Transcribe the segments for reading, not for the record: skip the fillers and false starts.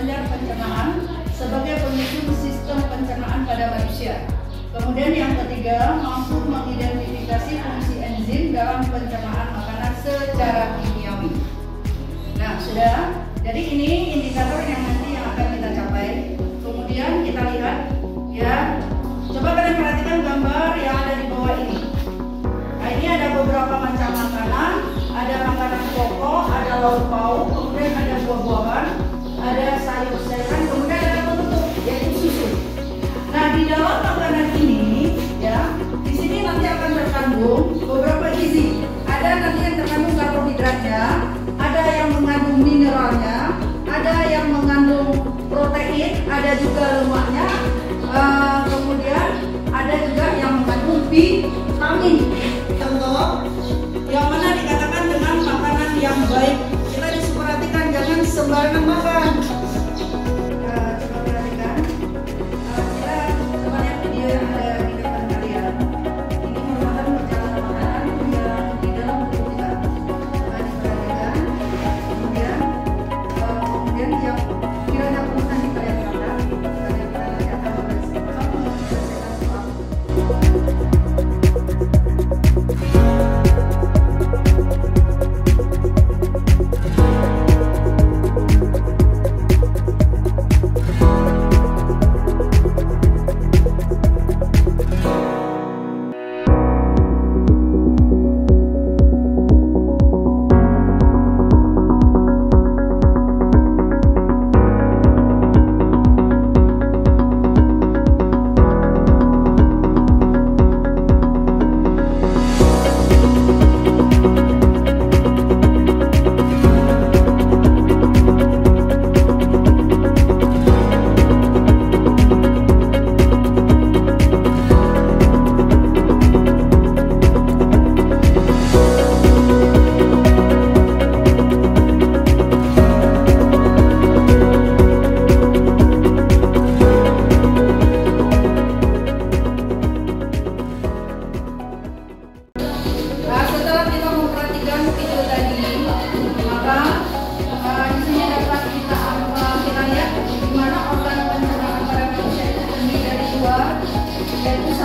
kelenjar pencernaan sebagai penyusun sistem pencernaan pada manusia. Kemudian yang ketiga, mampu mengidentifikasi fungsi enzim dalam pencernaan makanan secara kimiawi. Nah, sudah. Jadi ini indikator yang nanti yang akan kita capai. Kemudian kita lihat, ya. Coba kalian perhatikan gambar yang ada di bawah ini. Nah, ini ada beberapa macam makanan. Ada makanan pokok, ada lauk pauk, kemudian ada buah-buahan, ada sayur-sayuran, kemudian ada penutup, yaitu susu. Nah, di dalam makanan ini, ya, di sini nanti akan terkandung beberapa gizi. Ada nanti yang terkandung karbohidratnya, ada yang mengandung mineralnya, ada yang mengandung protein, ada juga lemaknya, kemudian ada juga yang mengandung vitamin. Contoh, yang mana dikatakan dengan makanan yang baik. Kita disuruh perhatikan, jangan sembarangan makan. Coba perhatikan. Kita coba lihat video yang ada di depan kalian. Ini merupakan perjalanan makanan yang di dalam tubuh kita. Coba diperhatikan. Kemudian yang kiranya perusahaan di kalian kata, kalian nanti akan menyelesaikan soal.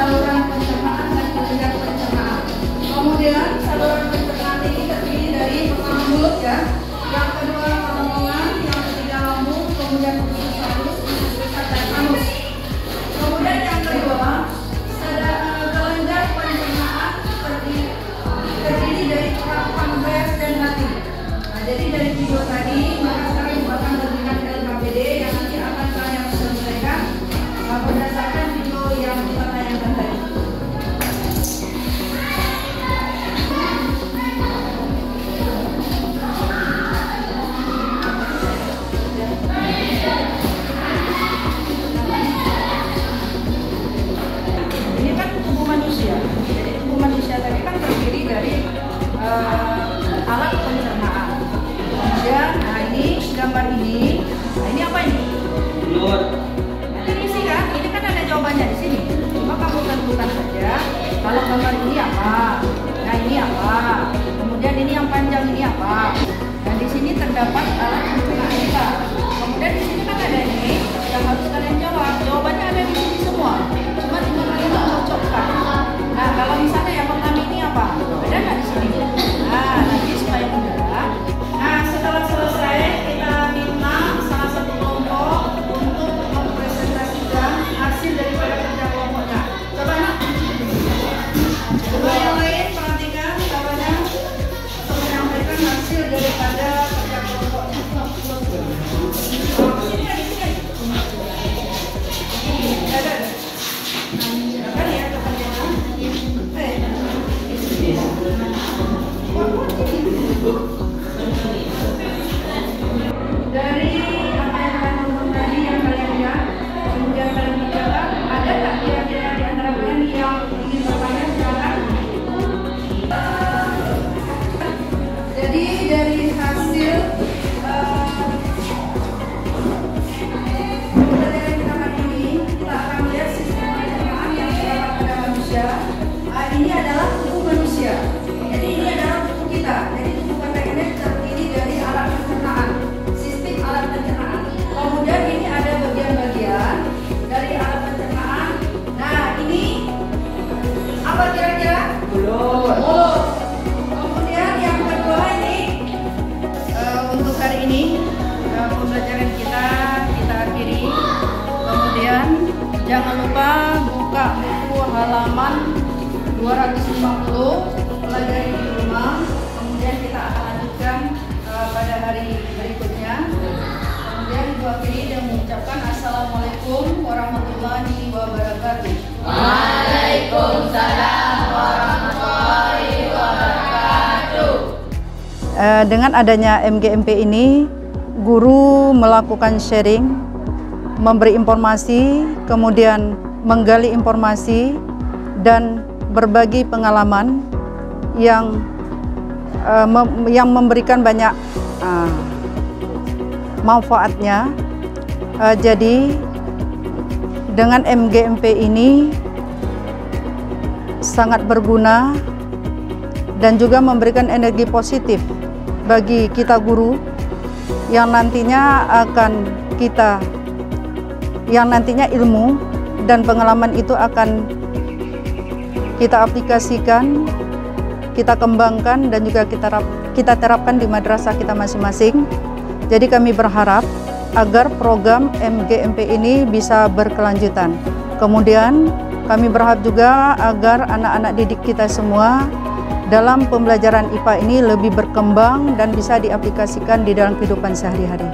Saluran pencernaan dan kelenjar pencernaan. Kemudian saluran pencernaan ini terdiri dari pertama mulut, ya, yang kedua kerongkongan, yang ketiga lambung, kemudian usus halus, dan anus. Kemudian yang kedua kelenjar pencernaan terdiri dari pankreas dan hati. Nah, jadi dari video tadi maka sekarang merupakan bagian LKPD yang nanti akan kalian selesaikan berdasarkan video yang kita tayangkan tadi. Jangan lupa buka buku halaman 250, pelajari di rumah. Kemudian kita akan lanjutkan pada hari berikutnya. Kemudian Ibu akhiri dan mengucapkan Assalamualaikum warahmatullahi wabarakatuh. Waalaikumsalam warahmatullahi wabarakatuh. Dengan adanya MGMP ini, guru melakukan sharing, memberi informasi, kemudian menggali informasi, dan berbagi pengalaman yang memberikan banyak manfaatnya. Jadi dengan MGMP ini sangat berguna dan juga memberikan energi positif bagi kita guru yang nantinya ilmu dan pengalaman itu akan kita aplikasikan, kita kembangkan, dan juga kita terapkan di madrasah kita masing-masing. Jadi kami berharap agar program MGMP ini bisa berkelanjutan. Kemudian kami berharap juga agar anak-anak didik kita semua dalam pembelajaran IPA ini lebih berkembang dan bisa diaplikasikan di dalam kehidupan sehari-hari.